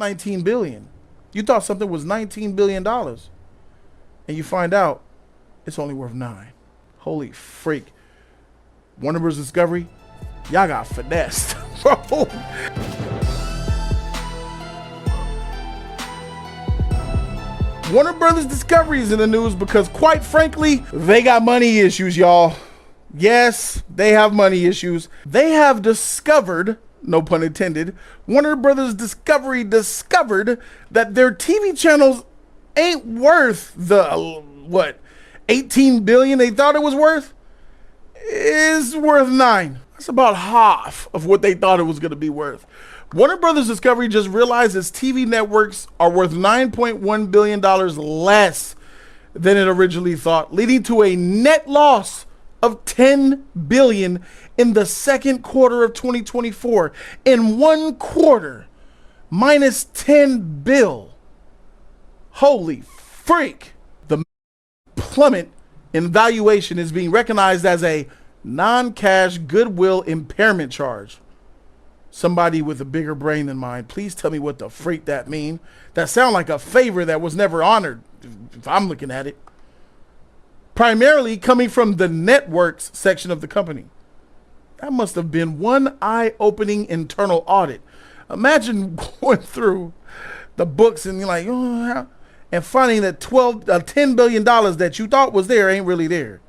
19 billion. You thought something was $19 billion. And you find out it's only worth 9. Holy freak. Warner Bros. Discovery, y'all got finessed, bro. Warner Brothers Discovery is in the news because, quite frankly, they got money issues, y'all. Yes, they have money issues. They have discovered, no pun intended, Warner Brothers Discovery discovered that their TV channels ain't worth the, what, 18 billion they thought it was worth? Is worth 9. That's about half of what they thought it was going to be worth. Warner Brothers Discovery just realized its TV networks are worth $9.1 billion less than it originally thought, leading to a net loss of $10 billion in the second quarter of 2024. In 1 quarter, minus 10 bill. Holy freak. The plummet in valuation is being recognized as a non-cash goodwill impairment charge. Somebody with a bigger brain than mine, please tell me what the freak that mean. That sound like a favor that was never honored, if I'm looking at it. Primarily coming from the networks section of the company. That must have been one eye-opening internal audit. Imagine going through the books and you're like, oh, and finding that $10 billion that you thought was there ain't really there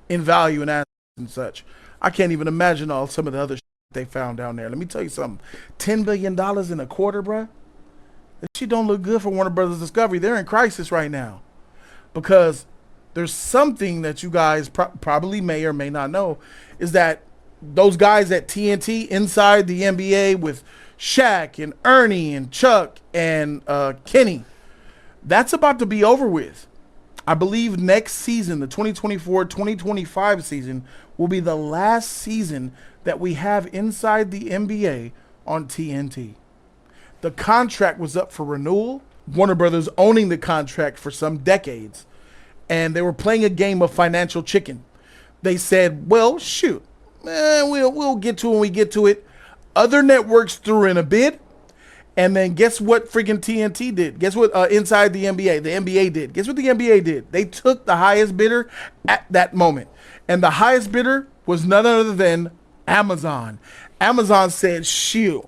in value and assets and such. I can't even imagine some of the other they found down there. Let me tell you something. $10 billion in a quarter, bruh. That shit don't look good for Warner Brothers Discovery. They're in crisis right now because there's something that you guys probably may or may not know, is that those guys at TNT inside the NBA with Shaq and Ernie and Chuck and Kenny, that's about to be over with. I believe next season, the 2024-2025 season, will be the last season that we have inside the NBA on TNT. The contract was up for renewal. Warner Brothers owning the contract for some decades. And they were playing a game of financial chicken. They said, well, shoot, we'll get to it when we get to it. Other networks threw in a bid. And then guess what freaking TNT did? Guess what inside the NBA did? Guess what the NBA did? They took the highest bidder at that moment. And the highest bidder was none other than Amazon. Amazon said, shoot,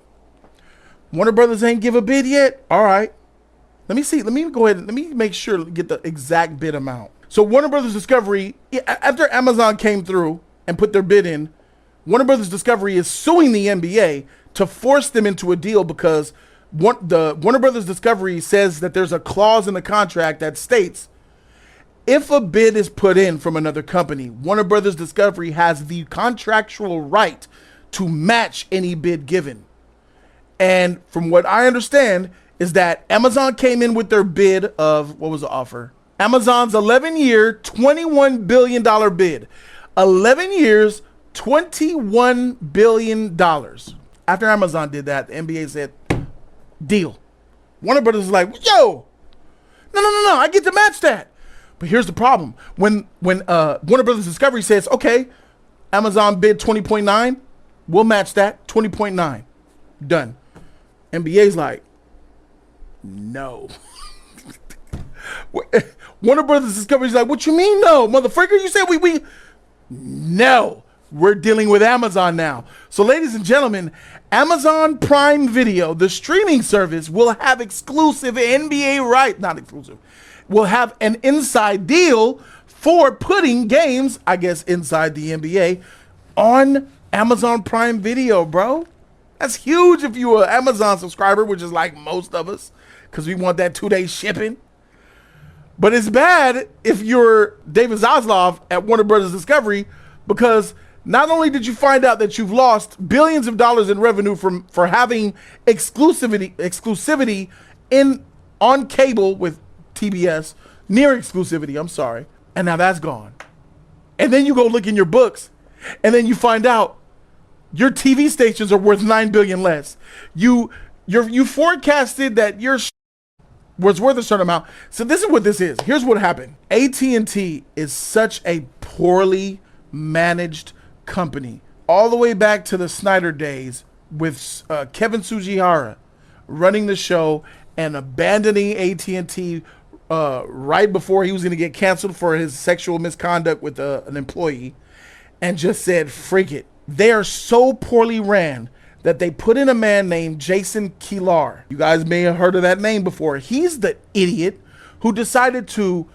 Warner Brothers ain't give a bid yet? All right. Let me see. Let me go ahead and let me make sure to get the exact bid amount. So Warner Brothers Discovery, after Amazon came through and put their bid in, Warner Brothers Discovery is suing the NBA to force them into a deal because the Warner Brothers Discovery says that there's a clause in the contract that states if a bid is put in from another company, Warner Brothers Discovery has the contractual right to match any bid given. And from what I understand is that Amazon came in with their bid of, what was the offer? Amazon's 11-year, $21 billion bid. 11 years, $21 billion. After Amazon did that, the NBA said, deal. Warner Brothers is like, yo, no, I get to match that. But here's the problem. When Warner Brothers Discovery says, okay, Amazon bid 20.9, we'll match that, 20.9. Done. NBA's like, no. Warner Brothers Discovery's like, what you mean no? Motherfucker, you said we no. We're dealing with Amazon now. So ladies and gentlemen, Amazon Prime Video, the streaming service, will have exclusive NBA rights, not exclusive, will have an inside deal for putting games, I guess, inside the NBA on Amazon Prime Video, bro. That's huge if you're an Amazon subscriber, which is like most of us, because we want that 2-day shipping. But it's bad if you're David Zaslav at Warner Brothers Discovery, because not only did you find out that you've lost billions of dollars in revenue for having exclusivity on cable with TBS, near exclusivity, I'm sorry, and now that's gone. And then you go look in your books, and then you find out your TV stations are worth $9 billion less. You forecasted that your was worth a certain amount. So this is what this is. Here's what happened. AT&T is such a poorly managed company. All the way back to the Snyder days with Kevin Sugihara, running the show and abandoning AT&T right before he was going to get canceled for his sexual misconduct with an employee, and just said, freak it. They are so poorly ran that they put in a man named Jason Kilar. You guys may have heard of that name before. He's the idiot who decided to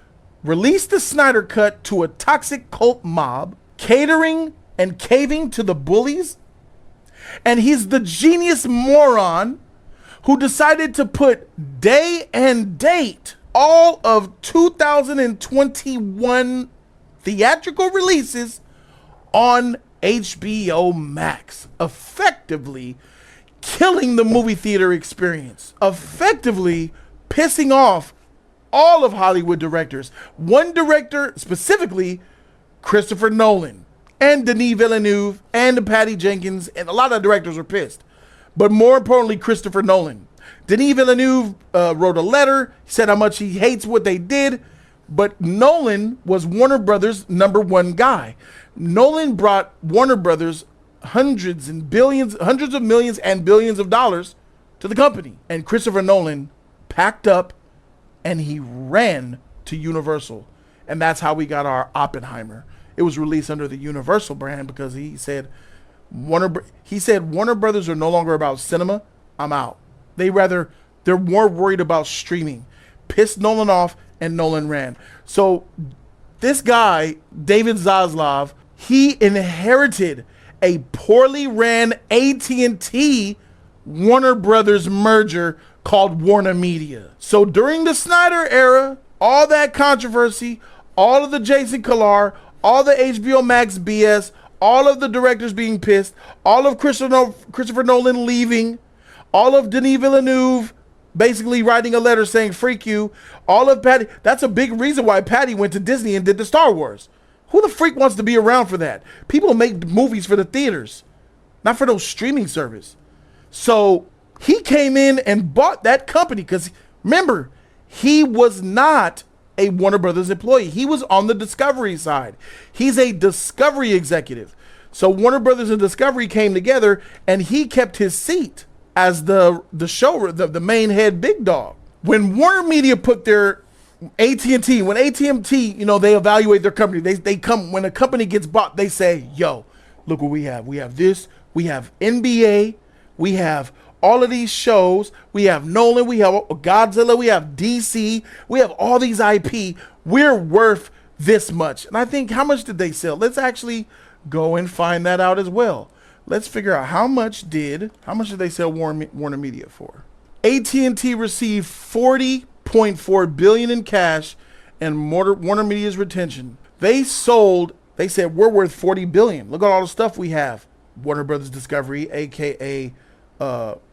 release the Snyder Cut to a toxic cult mob, catering and caving to the bullies. And he's the genius moron who decided to put day and date all of 2021 theatrical releases on HBO Max, effectively killing the movie theater experience, effectively pissing off all of Hollywood directors. One director specifically, Christopher Nolan and Denis Villeneuve and Patty Jenkins, and a lot of directors are pissed. But more importantly, Christopher Nolan. Denis Villeneuve wrote a letter, said how much he hates what they did, but Nolan was Warner Brothers' #1 guy. Nolan brought Warner Brothers hundreds of millions and billions of dollars to the company. And Christopher Nolan packed up and he ran to Universal. And that's how we got our Oppenheimer. It was released under the Universal brand because he said Warner Brothers are no longer about cinema. I'm out. They're more worried about streaming. Pissed Nolan off and Nolan ran. So this guy, David Zaslav, he inherited a poorly ran AT&T Warner Brothers merger called Warner Media. So during the Snyder era, all that controversy, all of the Jason Kilar, all the HBO Max BS, all of the directors being pissed, all of Christopher Nolan leaving, all of Denis Villeneuve basically writing a letter saying freak you, all of Patty. That's a big reason why Patty went to Disney and did the Star Wars. Who the freak wants to be around for that? People make movies for the theaters, not for those streaming service. So he came in and bought that company because, remember, he was not a Warner Brothers employee. He was on the Discovery side. He's a Discovery executive. So Warner Brothers and Discovery came together and he kept his seat as the main head big dog. When Warner Media put their AT&T, when AT&T, they evaluate their company, they come, when a company gets bought, they say, yo, look what we have. We have this, we have NBA, we have all of these shows, we have Nolan, we have Godzilla, we have DC, we have all these IP. We're worth this much. And I think, how much did they sell? Let's actually go and find that out as well. Let's figure out how much did they sell Warner Media for? AT&T received $40.4 billion in cash and Warner Media's retention. They said we're worth $40 billion. Look at all the stuff we have. Warner Brothers Discovery, aka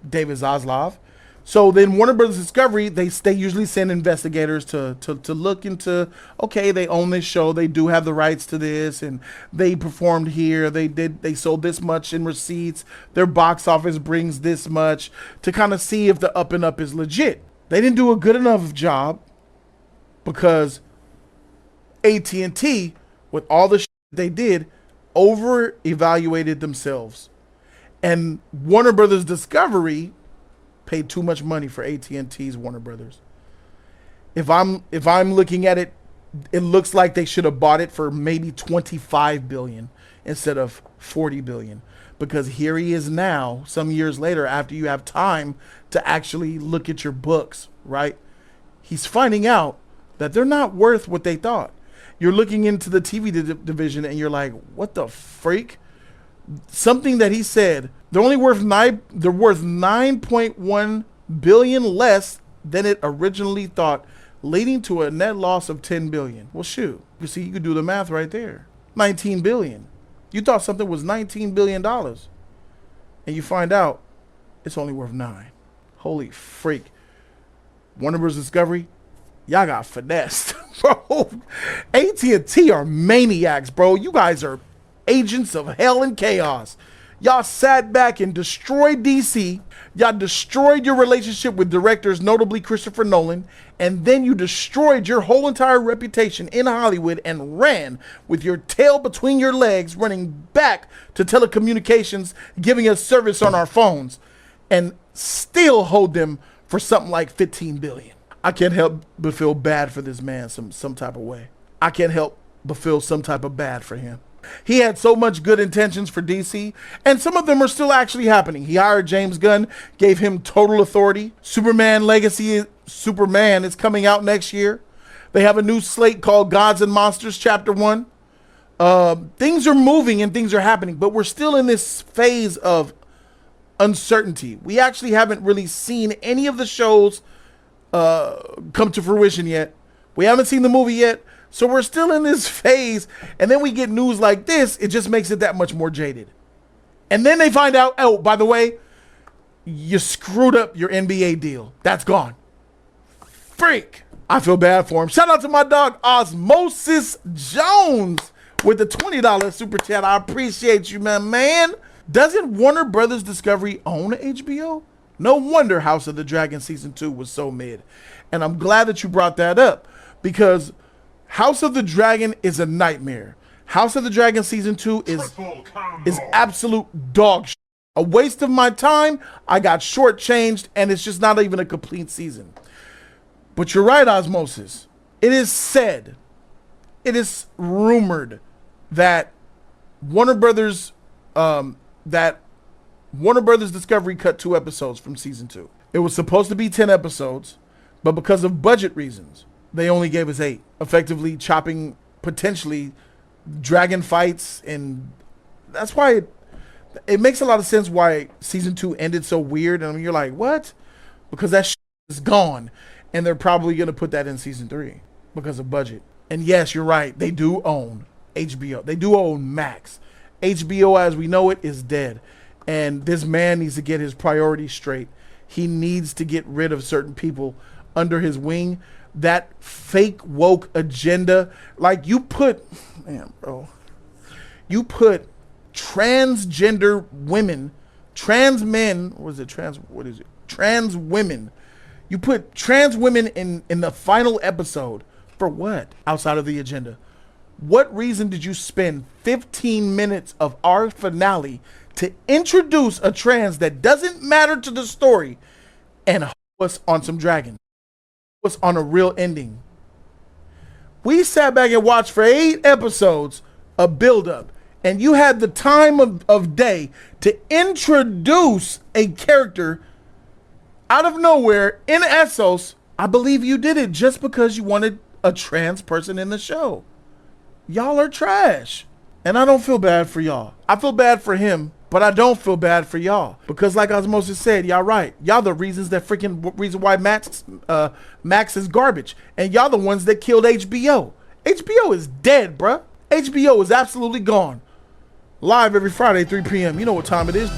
David Zaslav. So then Warner Brothers Discovery, they usually send investigators to look into, okay, they own this show, they do have the rights to this, and they performed here, they sold this much in receipts, their box office brings this much, to kind of see if the up and up is legit. They didn't do a good enough job because AT&T, with all the shit they did, over evaluated themselves. And Warner Brothers Discovery paid too much money for AT&T's Warner Brothers. If I'm looking at it, it looks like they should have bought it for maybe $25 billion instead of $40 billion. Because here he is now, some years later, after you have time to actually look at your books, right? He's finding out that they're not worth what they thought. You're looking into the TV division and you're like, what the freak? Something that he said, they're worth 9.1 billion less than it originally thought, leading to a net loss of 10 billion. Well, shoot, you see, you could do the math right there. 19 billion. You thought something was $19 billion, and you find out it's only worth 9. Holy freak. Warner Bros. Discovery, y'all got finessed, bro. AT&T are maniacs, bro. You guys are agents of hell and chaos. Y'all sat back and destroyed DC. Y'all destroyed your relationship with directors, notably Christopher Nolan. And then you destroyed your whole entire reputation in Hollywood and ran with your tail between your legs, running back to telecommunications, giving us service on our phones. And still hold them for something like 15 billion. I can't help but feel bad for this man some type of way. I can't help but feel some type of bad for him. He had so much good intentions for DC, and some of them are still actually happening. He hired James Gunn, gave him total authority. Superman Legacy Superman is coming out next year. They have a new slate called Gods and Monsters Chapter 1. Things are moving and things are happening, but we're still in this phase of uncertainty. We actually haven't really seen any of the shows come to fruition yet. We haven't seen the movie yet. So we're still in this phase, and then we get news like this. It just makes it that much more jaded. And then they find out, oh, by the way, you screwed up your NBA deal. That's gone. Freak. I feel bad for him. Shout out to my dog, Osmosis Jones, with the $20 super chat. I appreciate you, man. Doesn't Warner Brothers Discovery own HBO? No wonder House of the Dragon Season 2 was so mid. And I'm glad that you brought that up, because House of the Dragon is a nightmare. House of the Dragon Season 2 is absolute dog shit. A waste of my time. I got shortchanged, and it's just not even a complete season. But you're right, Osmosis. It is said, it is rumored that Warner Brothers Discovery cut 2 episodes from Season 2. It was supposed to be 10 episodes, but because of budget reasons, they only gave us 8, effectively chopping potentially dragon fights, and that's why it makes a lot of sense why Season 2 ended so weird. And you're like, what? Because that shit is gone, and they're probably going to put that in Season 3 because of budget. And yes, you're right. They do own HBO. They do own Max. HBO as we know it is dead, and this man needs to get his priorities straight. He needs to get rid of certain people under his wing. That fake woke agenda, like you put transgender women, trans men, trans women. You put trans women in the final episode for what? Outside of the agenda. What reason did you spend 15 minutes of our finale to introduce a trans that doesn't matter to the story and us on some dragon? Was on a real ending. We sat back and watched for 8 episodes of build-up, and you had the time of day to introduce a character out of nowhere in Essos. I believe you did it just because you wanted a trans person in the show. Y'all are trash, and I don't feel bad for y'all. I feel bad for him, but I don't feel bad for y'all, because like Osmosis said, y'all right. Y'all the reason why Max is garbage, and y'all the ones that killed HBO. HBO is dead, bruh. HBO is absolutely gone. Live every Friday, 3 p.m. You know what time it is.